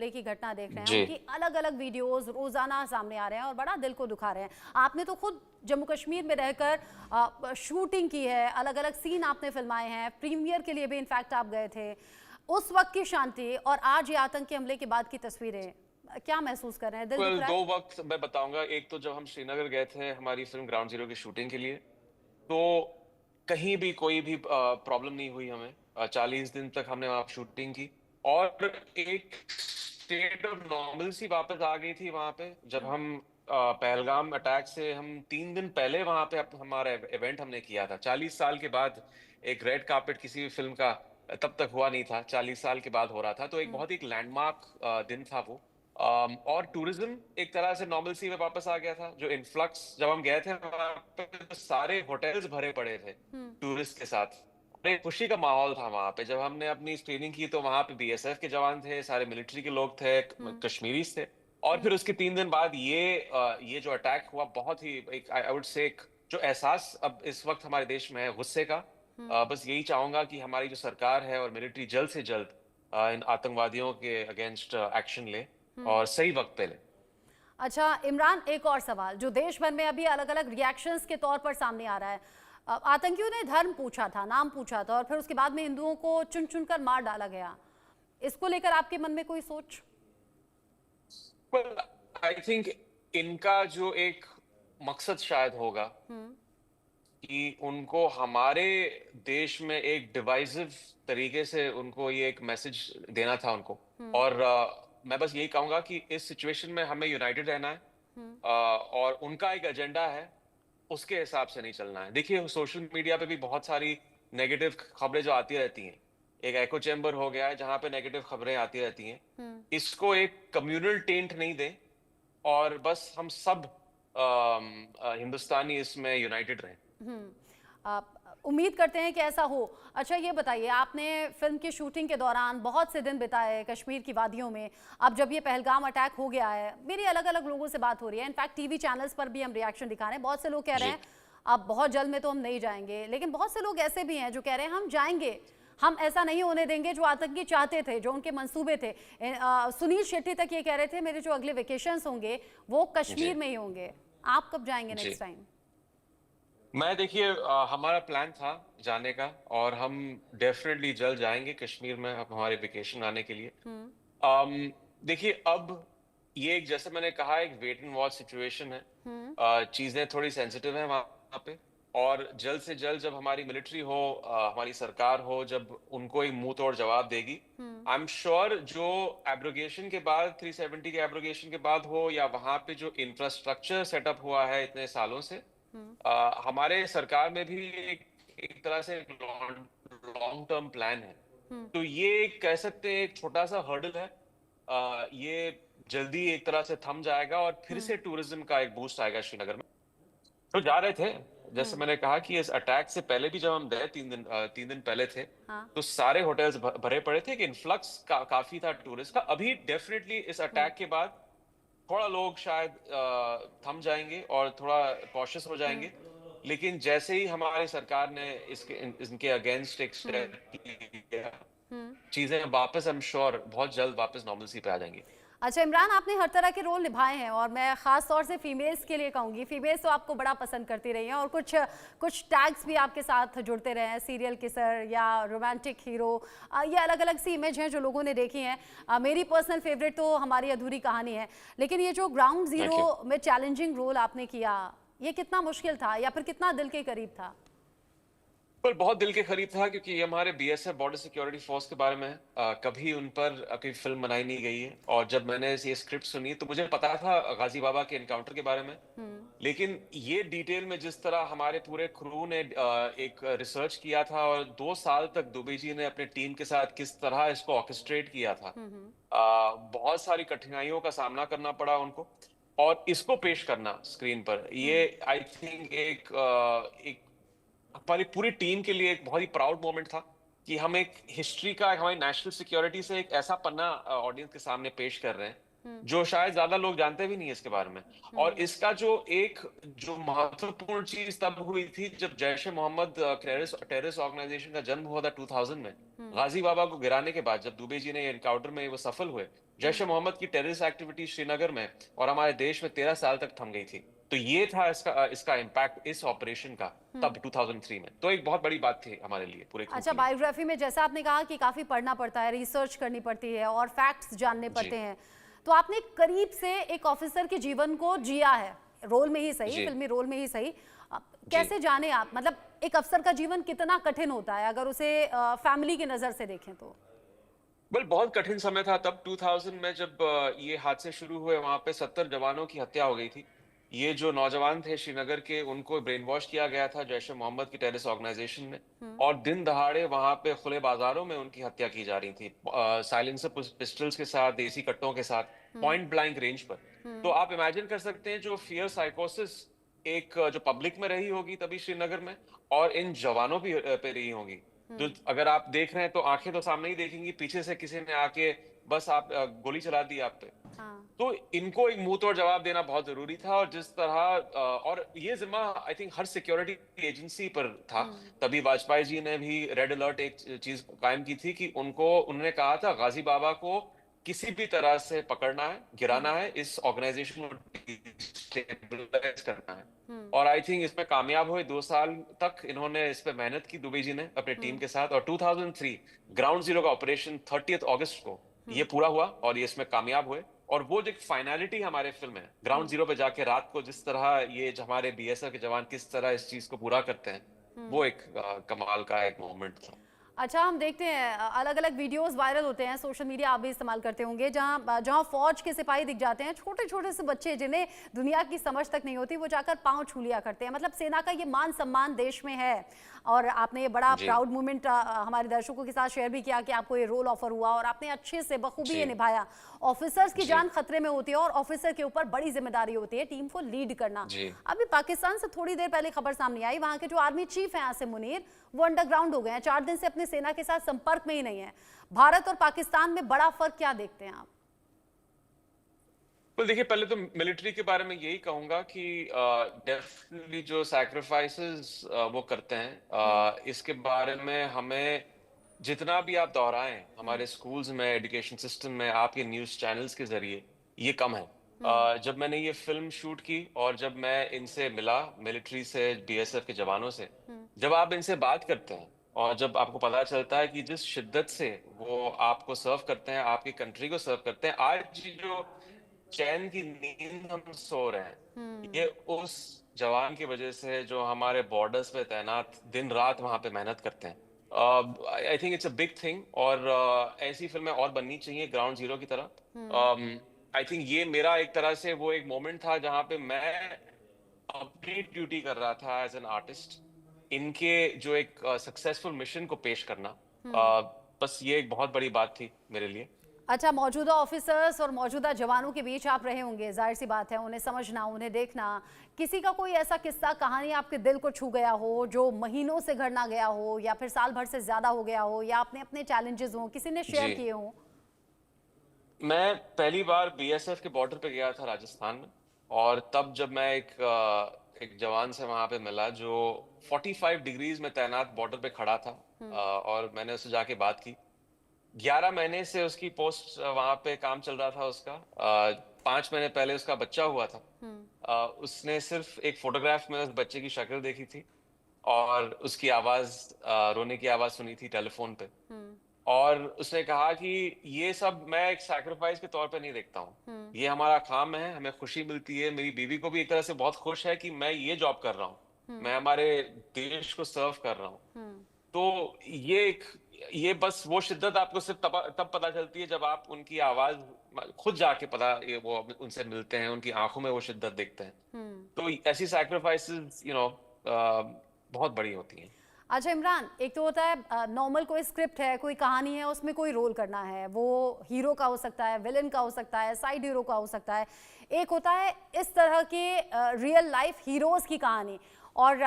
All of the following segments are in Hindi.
की घटना देख रहे हैं, जी। उनकी अलग अलग वीडियोस रोजाना सामने आ रहे हैं और बड़ा दिल को दुखा रहे हैं। आपने तो खुद जम्मू कश्मीर में रहकर शूटिंग की है, अलग अलग सीन आपने फिल्माए हैं, प्रीमियर के लिए भी इनफैक्ट आप गए थे। उस वक्त की शांति और आज ये आतंकी हमले के बाद की तस्वीरें, क्या महसूस कर रहे हैं? दिल दुख रहा दो है? वक्त मैं बताऊंगा। एक तो जब हम श्रीनगर गए थे हमारी फिल्म ग्राउंड जीरो की शूटिंग के लिए, तो कहीं भी कोई भी प्रॉब्लम नहीं हुई हमें। 40 दिन तक हमने वहां शूटिंग की और एक स्टेट ऑफ नॉर्मलसी वापस आ गई थी वहां पे। जब हम पहलगाम अटैक से हम 3 दिन पहले वहां पे हमारा इवेंट हमने किया था। 40 साल के बाद एक रेड कार्पेट किसी भी फिल्म का तब तक हुआ नहीं था, 40 साल के बाद हो रहा था। तो एक बहुत ही लैंडमार्क दिन था वो। और टूरिज्म एक तरह से नॉर्मलसी में वापस आ गया था। जो इन्फ्लक्स जब हम गए थे वहां पे तो सारे होटल्स भरे पड़े थे टूरिस्ट के साथ। और एक खुशी का माहौल था वहां पे। जब हमने अपनी स्क्रीनिंग की तो वहां पे बीएसएफ के जवान थे, सारे मिलिट्री के लोग थे, कश्मीरीज थे। और फिर उसके 3 दिन बाद ये जो अटैक हुआ, बहुत ही एक आई वुड से एक जो एहसास अब इस वक्त हमारे देश में है गुस्से का। बस यही चाहूंगा कि हमारी जो सरकार है और मिलिट्री जल्द से जल्द इन आतंकवादियों के अगेंस्ट एक्शन ले और सही वक्त पे ले। अच्छा इमरान, एक और सवाल जो देश भर में अभी अलग अलग रिएक्शंस के तौर पर सामने आ रहा है। आतंकियों ने धर्म पूछा था, नाम पूछा था और फिर उसके बाद में हिंदुओं को चुन चुनकर मार डाला गया। इसको लेकर आपके मन में कोई सोच? पर आई थिंक इनका जो एक मकसद शायद होगा कि उनको हमारे देश में एक डिवाइसिव तरीके से उनको ये एक मैसेज देना था उनको। और मैं बस यही कहूंगा कि इस सिचुएशन में हमें यूनाइटेड रहना है। और उनका एक एजेंडा है, उसके हिसाब से नहीं चलना है। देखिए सोशल मीडिया पे भी बहुत सारी नेगेटिव खबरें जो आती रहती हैं। एक एको चैम्बर हो गया है जहां पे नेगेटिव खबरें आती रहती हैं। इसको एक कम्युनल टेंट नहीं दें और बस हम सब हिंदुस्तानी इसमें यूनाइटेड रहें। आप उम्मीद करते हैं कि ऐसा हो। अच्छा ये बताइए, आपने फिल्म की शूटिंग के दौरान बहुत से दिन बिताए कश्मीर की वादियों में। अब जब ये पहलगाम अटैक हो गया है, मेरी अलग अलग लोगों से बात हो रही है, इनफैक्ट टीवी चैनल्स पर भी हम रिएक्शन दिखा रहे हैं। बहुत से लोग कह रहे जी। हैं अब बहुत जल्द में तो हम नहीं जाएंगे, लेकिन बहुत से लोग ऐसे भी हैं जो कह रहे हैं हम जाएंगे, हम ऐसा नहीं होने देंगे जो आतंकी चाहते थे, जो उनके मंसूबे थे। सुनील शेट्टी तक ये कह रहे थे मेरे जो अगले वेकेशंस होंगे वो जी। कश्मीर में ही होंगे। आप कब जाएंगे जी। Next time? मैं देखिए हमारा प्लान था जाने का और हम डेफिनेटली जल्द जाएंगे कश्मीर में अब हमारे वेकेशन आने के लिए। देखिए अब ये एक, जैसे मैंने कहा, एक वेट एंड वॉच सिचुएशन है। चीजें थोड़ी सेंसिटिव है वहां पे। और जल्द से जल्द जब हमारी मिलिट्री हो, हमारी सरकार हो, जब उनको एक मुंह तोड़ जवाब देगी, आई एम श्योर जो एब्रोगेशन के बाद 370 के एब्रोगेशन के बाद हो या वहां पे जो इंफ्रास्ट्रक्चर सेटअप हुआ है इतने सालों से, हमारे सरकार में भी एक तरह से लॉन्ग टर्म प्लान है। तो ये कह सकते हैं एक छोटा सा हर्डल है। ये जल्दी एक तरह से थम जाएगा और फिर से टूरिज्म का एक बूस्ट आएगा श्रीनगर में। तो जा रहे थे, जैसे मैंने कहा कि इस अटैक से पहले भी जब हम गए 3 दिन पहले थे, हाँ। तो सारे होटल्स भरे पड़े थे। कि इन्फ्लक्स काफी था टूरिस्ट का। अभी डेफिनेटली इस अटैक के बाद थोड़ा लोग शायद थम जाएंगे और थोड़ा कॉशियस हो जाएंगे। लेकिन जैसे ही हमारी सरकार ने इनके अगेंस्ट एक स्टेप किया, चीजें वापस आई एम श्योर बहुत जल्द वापस नॉर्मलसी पे आ जाएंगी। अच्छा इमरान, आपने हर तरह के रोल निभाए हैं और मैं खास तौर से फीमेल्स के लिए कहूंगी, फीमेल्स तो आपको बड़ा पसंद करती रही हैं और कुछ कुछ टैग्स भी आपके साथ जुड़ते रहे हैं, सीरियल किसर या रोमांटिक हीरो। ये अलग अलग सी इमेज हैं जो लोगों ने देखी हैं। मेरी पर्सनल फेवरेट तो हमारी अधूरी कहानी है। लेकिन ये जो ग्राउंड थैंक यू। जीरो में चैलेंजिंग रोल आपने किया, ये कितना मुश्किल था या फिर कितना दिल के करीब था? पर बहुत दिल के करीब था क्योंकि ये हमारे बीएसएफ बॉर्डर सिक्योरिटी फोर्स के बारे में है। कभी उन पर कोई फिल्म बनाई नहीं गई है। और जब मैंने ये स्क्रिप्ट सुनी तो मुझे पता था गाजी बाबा के एनकाउंटर के बारे में। लेकिन ये डिटेल में जिस तरह हमारे पूरे क्रू ने एक रिसर्च किया था और 2 साल तक दुबे जी ने अपने टीम के साथ किस तरह इसको ऑर्केस्ट्रेट किया था, बहुत सारी कठिनाइयों का सामना करना पड़ा उनको। और इसको पेश करना स्क्रीन पर, ये आई थिंक एक हमारी पूरी टीम के लिए एक बहुत ही प्राउड मोमेंट था कि हम एक हिस्ट्री का, हमारी नेशनल सिक्योरिटी से एक ऐसा पन्ना ऑडियंस के सामने पेश कर रहे हैं जो शायद ज्यादा लोग जानते भी नहीं है इसके बारे में। और इसका जो महत्वपूर्ण चीज तब हुई थी जब जैश ए मोहम्मद टेररिस्ट ऑर्गेनाइजेशन का जन्म हुआ था 2000 में। गाजी बाबा को गिराने के बाद जब दुबे जी ने एनकाउंटर में वो सफल हुए, जैश ए मोहम्मद की टेररिस्ट एक्टिविटी श्रीनगर में और हमारे देश में 13 साल तक थम गई थी। तो ये था इसका इम्पैक्ट इस ऑपरेशन का तब 2003 में। तो एक बहुत बड़ी बात थी हमारे लिए पूरे क्रू अच्छा, के लिए। बायोग्राफी में जैसा आपने कहा कि काफ़ी पढ़ना पड़ता है, रिसर्च करनी पड़ती है और फैक्ट्स जानने जी पड़ते हैं, तो आपने करीब से एक ऑफिसर के जीवन को जिया है, रोल में ही सही, जी फिल्मी रोल में ही सही। जी कैसे जाने आप, मतलब एक अफसर का जीवन कितना कठिन होता है अगर उसे फैमिली की नज़र से देखें तो? वेल बहुत कठिन समय था तब 2000 में जब ये हादसे शुरू हुए। वहां पे 70 जवानों की हत्या हो गई थी। ये जो नौजवान थे श्रीनगर के, उनको ब्रेन वॉश किया गया था जैश ए मोहम्मद की टेररिस्ट ऑर्गेनाइजेशन में, और दिन दहाड़े वहां पे खुले बाजारों में उनकी हत्या की जा रही थी, साइलेंसर पिस्टल्स के साथ, देसी कट्टों के साथ, पॉइंट ब्लैंक रेंज पर। तो आप इमेजिन कर सकते हैं जो फियर साइकोसिस एक जो पब्लिक में रही होगी तभी श्रीनगर में, और इन जवानों पे रही होगी। तो अगर आप देख रहे हैं तो आंखें तो सामने ही देखेंगी, पीछे से किसी ने आके बस आप गोली चला दी आप पे। हाँ। तो इनको एक मुंह तोड़ जवाब देना बहुत जरूरी था। और जिस तरह और ये जिम्मा I think her security agency पर था। तभी वाजपेयी जी ने भी रेड अलर्ट एक चीज कायम की थी कि उन्होंने कहा था गाजी बाबा को किसी भी तरह से पकड़ना है, गिराना है, इस ऑर्गेनाइजेशन को डिस्टेबलाइज करना है। और आई थिंक इसमें कामयाब हुए। 2 साल तक इन्होंने इस पे मेहनत की दुबे जी ने अपने टीम के साथ। और 2003 ग्राउंड जीरो का ऑपरेशन 30 अगस्त को ये पूरा हुआ और ये इसमें कामयाब हुए। और वो जो फाइनलिटी हमारे फिल्म है, ग्राउंड जीरो पे जाके रात को जिस तरह ये हमारे बीएसएफ के जवान किस तरह इस चीज को पूरा करते हैं, वो एक कमाल का एक मोमेंट था। अच्छा, हम देखते हैं अलग अलग वीडियोस वायरल होते हैं, सोशल मीडिया आप भी इस्तेमाल करते होंगे, जहां जहां फौज के सिपाही दिख जाते हैं, छोटे छोटे से बच्चे जिन्हें दुनिया की समझ तक नहीं होती, वो जाकर पांव छू लिया करते हैं। मतलब सेना का ये मान सम्मान देश में है। और आपने ये बड़ा जी प्राउड मोमेंट हमारे दर्शकों के साथ शेयर भी किया कि आपको ये रोल ऑफर हुआ और आपने अच्छे से बखूबी जी ये निभाया। ऑफिसर्स की जी जान खतरे में होती है और ऑफिसर के ऊपर बड़ी जिम्मेदारी होती है टीम को लीड करना। जी अभी पाकिस्तान से थोड़ी देर पहले खबर सामने आई, वहां के जो आर्मी चीफ हैं आसिम मुनीर, वो अंडरग्राउंड हो गए हैं, 4 दिन से अपने सेना के साथ संपर्क में ही नहीं है। भारत और पाकिस्तान में बड़ा फर्क क्या देखते हैं आप? तो देखिए, पहले तो मिलिट्री के बारे में यही कहूंगा कि डेफिनेटली जो सैक्रिफाइसेस वो करते हैं, इसके बारे में हमें जितना भी आप दोहराएं हमारे स्कूल्स में, एजुकेशन सिस्टम में, आपके न्यूज़ चैनल्स के जरिए, ये कम है। जब मैंने ये फिल्म शूट की और जब मैं इनसे मिला, मिलिट्री से, बीएसएफ के जवानों से, जब आप इनसे बात करते हैं और जब आपको पता चलता है कि जिस शिद्दत से वो आपको सर्व करते हैं, आपकी कंट्री को सर्व करते हैं, आज जो चैन की नींद हम सो रहे हैं, ये उस जवान की वजह से जो हमारे बॉर्डर्स पे तैनात दिन रात वहां पे मेहनत करते हैं। I think it's a big thing. और ऐसी फिल्में और बननी चाहिए ग्राउंड जीरो की तरह। आई थिंक ये मेरा एक तरह से वो एक मोमेंट था जहां पे मैं अपनी ड्यूटी कर रहा था एज एन आर्टिस्ट, इनके जो एक सक्सेसफुल मिशन को पेश करना। बस ये एक बहुत बड़ी बात थी मेरे लिए। अच्छा, मौजूदा ऑफिसर्स और मौजूदा जवानों के बीच आप रहे होंगे, जाहिर सी बात है, उन्हें समझना, उन्हें देखना। किसी का कोई ऐसा किस्सा, कहानी आपके दिल को छू गया हो, जो महीनों से घर ना गया हो या फिर साल भर से ज्यादा हो गया हो, या आपने अपने चैलेंजेस हो किसी ने शेयर जी, किए हो? मैं पहली बार बीएसएफ के बॉर्डर पे गया था राजस्थान में। और तब जब मैं एक जवान से वहां पे मिला जो 45 डिग्रीज में तैनात बॉर्डर पे खड़ा था, और मैंने उससे जाके बात की। 11 महीने से उसकी पोस्ट वहां पे काम चल रहा था उसका। 5 महीने पहले उसका बच्चा हुआ था। उसने सिर्फ एक फोटोग्राफ में उस बच्चे की शक्ल देखी थी और उसकी आवाज, रोने की आवाज सुनी थी टेलीफोन पे। और उसने कहा कि ये सब मैं एक सैक्रिफाइस के तौर पे नहीं देखता हूँ, ये हमारा काम है, हमें खुशी मिलती है। मेरी बीवी को भी एक तरह से बहुत खुश है कि मैं ये जॉब कर रहा हूँ, मैं हमारे देश को सर्व कर रहा हूँ। तो ये बस वो शिद्दत आपको सिर्फ तब पता चलती है जब आप उनकी आवाज खुद जाके वो उनसे मिलते हैं, उनकी आंखों में वो शिद्दत देखते हैं। तो ऐसी सैक्रिफाइसेस बहुत बड़ी होती हैं। अच्छा इमरान, एक तो होता है नॉर्मल कोई स्क्रिप्ट है, कोई कहानी है, उसमें कोई रोल करना है, वो हीरो का हो सकता है, विलन का हो सकता है, साइड हीरो का हो सकता है। एक होता है इस तरह के रियल लाइफ हीरोज की कहानी, और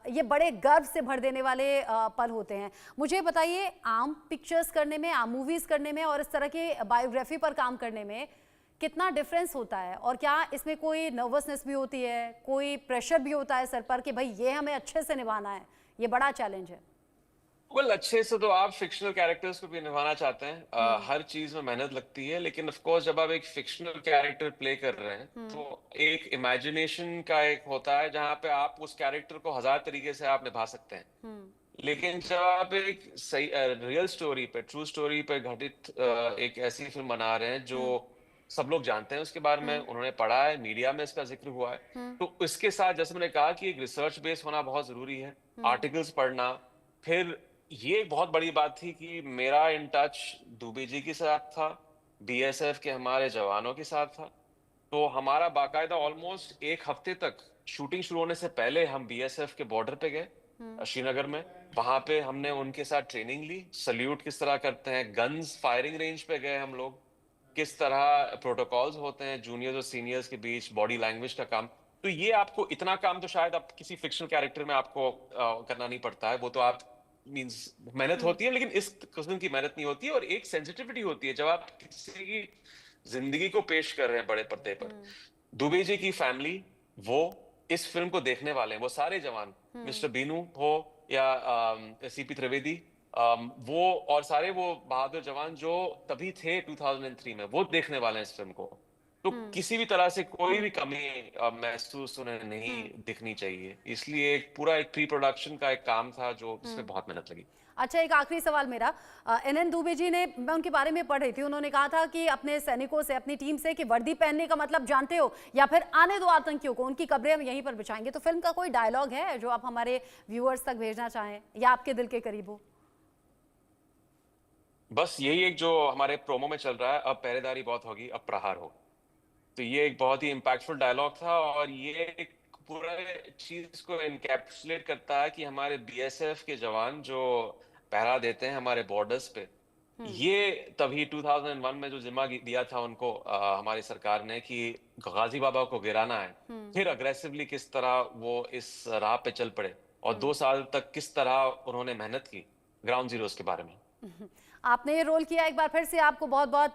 ये बड़े गर्व से भर देने वाले पल होते हैं। मुझे बताइए, आम पिक्चर्स करने में, आम मूवीज़ करने में और इस तरह की बायोग्राफी पर काम करने में कितना डिफरेंस होता है? और क्या इसमें कोई नर्वसनेस भी होती है, कोई प्रेशर भी होता है सर पर कि भाई ये हमें अच्छे से निभाना है, ये बड़ा चैलेंज है? अच्छे से तो आप फ़िक्शनल कैरेक्टर्स को भी निभाना चाहते हैं। हुँ, हर चीज़ में मेहनत लगती है, लेकिन ऑफ़ कोर्स जब आप एक फ़िक्शनल कैरेक्टर प्ले कर रहे हैं, हुँ, तो एक इमेजिनेशन का एक होता है, जहाँ पे आप उस कैरेक्टर को हज़ार तरीके से आप निभा सकते हैं। हुँ, लेकिन जब आप एक सही रियल स्टोरी पे, ट्रू स्टोरी पे घटित एक ऐसी फ़िल्म बना रहे हैं, जो हुँ, सब लोग जानते हैं उसके बारे में, हुँ, उन्होंने पढ़ा है, मीडिया में इसका ज़िक्र हुआ है, हुँ, तो इसके साथ जैसे मैंने कहा कि एक रिसर्च बेस होना बहुत ज़रूरी है, हुँ, आर्टिकल्स पढ़ना। फिर ये एक बहुत बड़ी बात थी कि मेरा इन टच दुबे जी के साथ था, बीएसएफ के हमारे जवानों के साथ था। तो हमारा बाकायदा ऑलमोस्ट 1 हफ्ते तक शूटिंग शुरू होने से पहले हम बीएसएफ के बॉर्डर पे गए, हुँ, श्रीनगर में। वहाँ पे हमने उनके साथ ट्रेनिंग ली, सैल्यूट किस तरह करते हैं, गन्स फायरिंग रेंज पे गए हम लोग, किस तरह प्रोटोकॉल्स होते हैं जूनियर्स और सीनियर्स के बीच, बॉडी लैंग्वेज का काम। तो ये आपको इतना काम तो शायद आप किसी फ़िक्शनल कैरेक्टर में आपको करना नहीं पड़ता है। वो तो आप मीन्स मेहनत हुँ, होती है, लेकिन इस किस्म की मेहनत नहीं होती है और एक सेंसिटिविटी होती है जब आप किसी की ज़िंदगी को पेश कर रहे हैं बड़े पर्दे पर। हुँ, दुबे जी की फैमिली, वो इस फ़िल्म को देखने वाले हैं, वो सारे जवान, हुँ, मिस्टर बीनू हो या सीपी त्रिवेदी, वो और सारे वो बहादुर जवान जो तभी थे 2003 में, वो देखने वाले हैं इस फ़िल्म को। तो हुँ, किसी भी तरह से कोई भी कमी महसूस उन्हें नहीं हुँ, दिखनी चाहिए। इसलिए एक पूरा एक प्री प्रोडक्शन का एक काम था जो जिसमें हुँ। बहुत मेहनत लगी। अच्छा, एक आखिरी सवाल मेरा, एनएन दुबे जी ने, मैं उनके बारे में पढ़ रही थी, उन्होंने कहा था कि अपने सैनिकों से, अपनी टीम से, कि वर्दी पहनने का मतलब जानते हो, या फिर आने दो आतंकियों को, उनकी कब्रें हम यहीं पर बिछाएंगे। तो फिल्म का कोई डायलॉग है जो आप हमारे व्यूअर्स तक भेजना चाहें या आपके दिल के करीब हो? बस यही एक जो हमारे प्रोमो में चल रहा है, अब पहरेदारी बहुत होगी, अब प्रहार होगा। तो ये एक बहुत ही इम्पैक्टफुल डायलॉग था और ये एक पूरे चीज़ को एनकैप्सुलेट करता है कि हमारे बीएसएफ के जवान जो पहरा देते हैं हमारे बॉर्डर्स पे, हुँ, ये तभी 2001 में जो ज़िम्मा दिया था उनको हमारी सरकार ने कि गाज़ी बाबा को गिराना है, हुँ, फिर अग्रेसिवली किस तरह वो इस राह पे चल पड़े और हुँ। 2 साल तक किस तरह उन्होंने मेहनत की ग्राउंड ज़ीरोज़ के बारे में। आपने ये रोल किया, एक बार फिर से आपको बहुत-बहुत